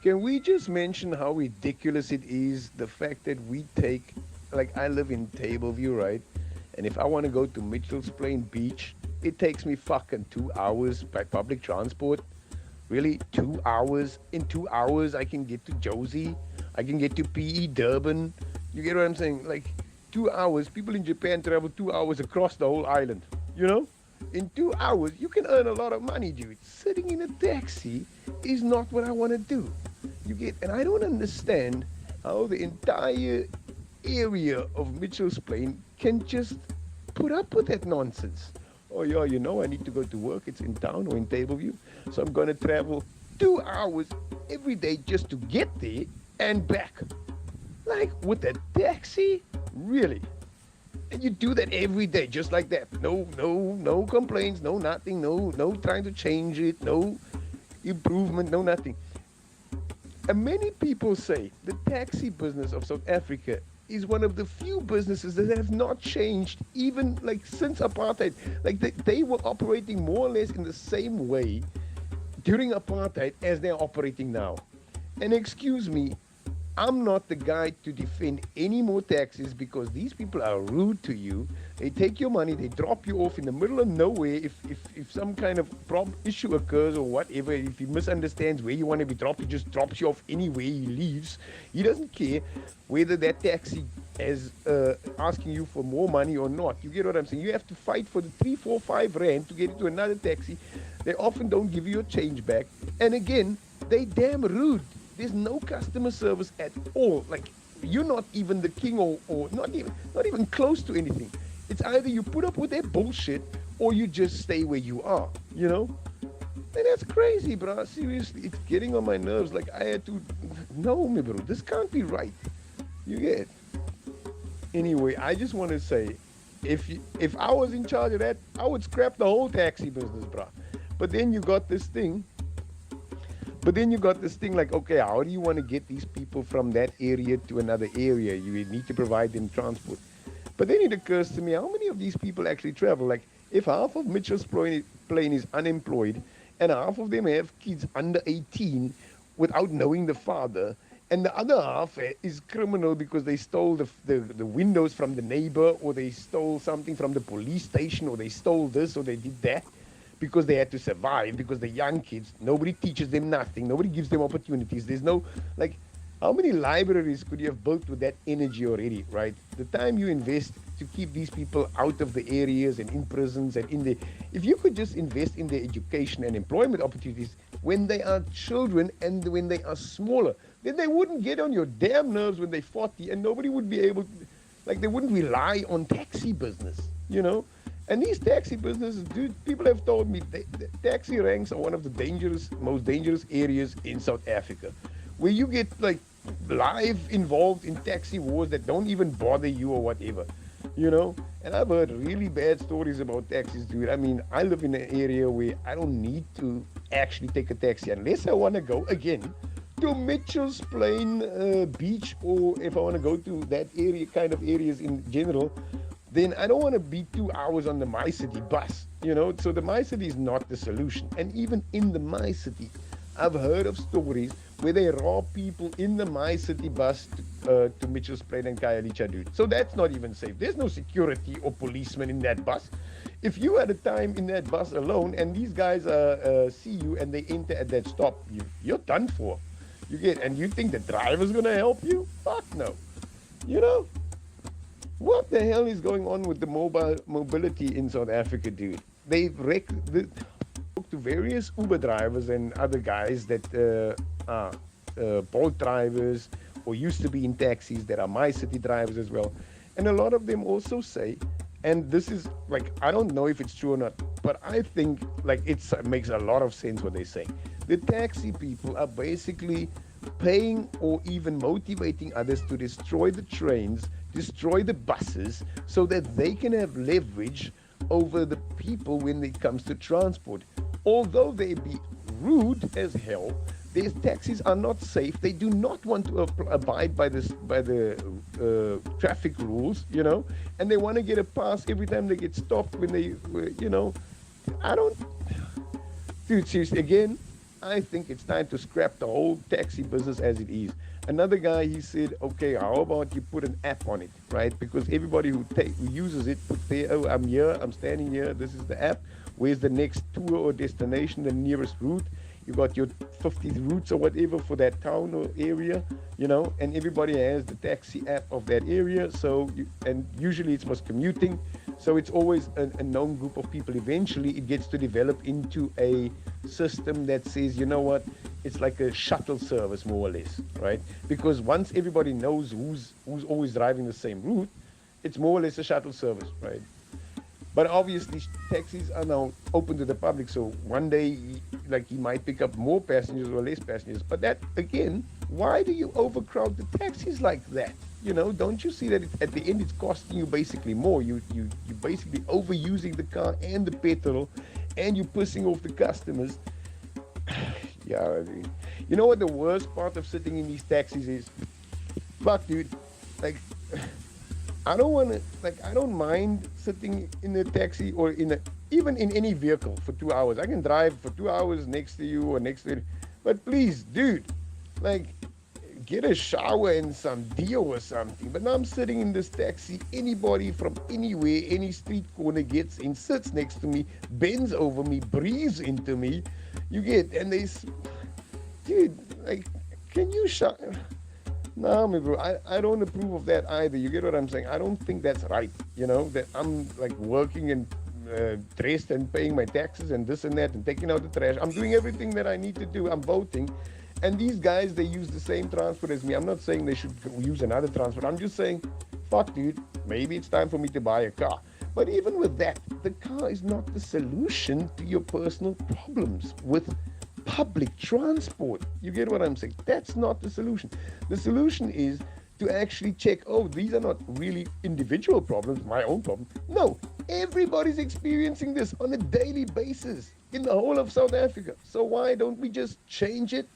Can we just mention how ridiculous it is? The fact that we take, like, I live in Tableview, right? And if I want to go to Mitchell's Plain Beach, it takes me fucking 2 hours by public transport. Really? 2 hours? In 2 hours, I can get to Josie. I can get to PE Durban. You get what I'm saying? Like, 2 hours. People in Japan travel 2 hours across the whole island. You know? In 2 hours, you can earn a lot of money, dude. Sitting in a taxi is not what I want to do. You get, and I don't understand how the entire area of Mitchell's Plain can just put up with that nonsense. Oh yeah, I need to go to work. It's in town or in Tableview, so I'm gonna travel 2 hours every day just to get there and back. Like with a taxi, really? And you do that every day, just like that. No complaints, no nothing, no trying to change it, no improvement, no nothing. And many people say the taxi business of South Africa is one of the few businesses that have not changed even like since apartheid. Like they were operating more or less in the same way during apartheid as they're operating now. And excuse me, I'm not the guy to defend any more taxis because these people are rude to you. They take your money, they drop you off in the middle of nowhere if some kind of issue occurs or whatever. If he misunderstands where you want to be dropped, he just drops you off anywhere he leaves. He doesn't care whether that taxi is asking you for more money or not. You get what I'm saying? You have to fight for the 3, 4, 5 rand to get into another taxi. They often don't give you your change back. And again, they damn rude. There's no customer service at all. Like you're not even the king or not even close to anything. It's either you put up with their bullshit or you just stay where you are, you know? And that's crazy, bro. Seriously, it's getting on my nerves. Like I had to no me, bro. This can't be right. You get. Anyway, I just want to say, if I was in charge of that, I would scrap the whole taxi business, bro. But then you got this thing. Like, okay, how do you want to get these people from that area to another area? You need to provide them transport. But then it occurs to me, how many of these people actually travel? Like, if half of Mitchell's Plain is unemployed and half of them have kids under 18 without knowing the father, and the other half is criminal because they stole the windows from the neighbor, or they stole something from the police station, or they stole this, or they did that, because they had to survive, because the young kids, nobody teaches them nothing, nobody gives them opportunities. There's no, like, how many libraries could you have built with that energy already, right? The time you invest to keep these people out of the areas and in prisons and in the, if you could just invest in their education and employment opportunities when they are children and when they are smaller, then they wouldn't get on your damn nerves when they're 40, and nobody would be able to, like, they wouldn't rely on taxi business, you know? And these taxi businesses, dude, people have told me the taxi ranks are one of the most dangerous areas in South Africa, where you get like live involved in taxi wars that don't even bother you or whatever, you know? And I've heard really bad stories about taxis, dude. I mean, I live in an area where I don't need to actually take a taxi unless I want to go again to Mitchell's Plain Beach, or if I want to go to that area, kind of areas in general. Then I don't want to be 2 hours on the MyCiti bus, you know? So the MyCiti is not the solution. And even in the MyCiti, I've heard of stories where they rob people in the MyCiti bus to Mitchell's Plain and Khayelitsha, dude. So that's not even safe. There's no security or policemen in that bus. If you had a time in that bus alone and these guys see you and they enter at that stop, you're done for. You get, and you think the driver's going to help you? Fuck no. You know? What the hell is going on with the mobility in South Africa, dude? They've spoke to various Uber drivers and other guys that are Bolt drivers or used to be in taxis that are MyCiti drivers as well. And a lot of them also say, and this is like, I don't know if it's true or not, but I think like it makes a lot of sense what they say. The taxi people are basically paying or even motivating others to destroy the trains, destroy the buses, so that they can have leverage over the people when it comes to transport. Although they be rude as hell, these taxis are not safe. They do not want to abide by the traffic rules, you know, and they want to get a pass every time they get stopped when they, you know, I don't, dude, seriously, again, I think it's time to scrap the whole taxi business as it is. Another guy, he said, okay, how about you put an app on it, right? Because everybody who uses it puts there, oh, I'm here, I'm standing here, this is the app. Where's the next tour or destination, the nearest route? You got your 50 routes or whatever for that town or area, and everybody has the taxi app of that area. So, and usually it's for commuting. So it's always a known group of people. Eventually, it gets to develop into a system that says, you know what, it's like a shuttle service, more or less, right? Because once everybody knows who's always driving the same route, it's more or less a shuttle service, right? But obviously, taxis are now open to the public. So one day, he might pick up more passengers or less passengers. But that, again, why do you overcrowd the taxis like that? Don't you see that at the end it's costing you basically more? You basically overusing the car and the petrol, and you're pissing off the customers. Yeah, you know what the worst part of sitting in these taxis is? Fuck, dude. I don't mind sitting in a taxi or even in any vehicle for 2 hours. I can drive for 2 hours next to you or next to it. But please, dude, get a shower and some deal or something. But now I'm sitting in this taxi. Anybody from anywhere, any street corner gets in, sits next to me, bends over me, breathes into me. Dude, can you No, me bro, I don't approve of that either. You get what I'm saying? I don't think that's right. That I'm working and dressed and paying my taxes and this and that and taking out the trash. I'm doing everything that I need to do. I'm voting. And these guys, they use the same transport as me. I'm not saying they should use another transport. I'm just saying, fuck, dude, maybe it's time for me to buy a car. But even with that, the car is not the solution to your personal problems with public transport. You get what I'm saying? That's not the solution. The solution is to actually check, oh, these are not really individual problems, my own problem. No, everybody's experiencing this on a daily basis in the whole of South Africa. So why don't we just change it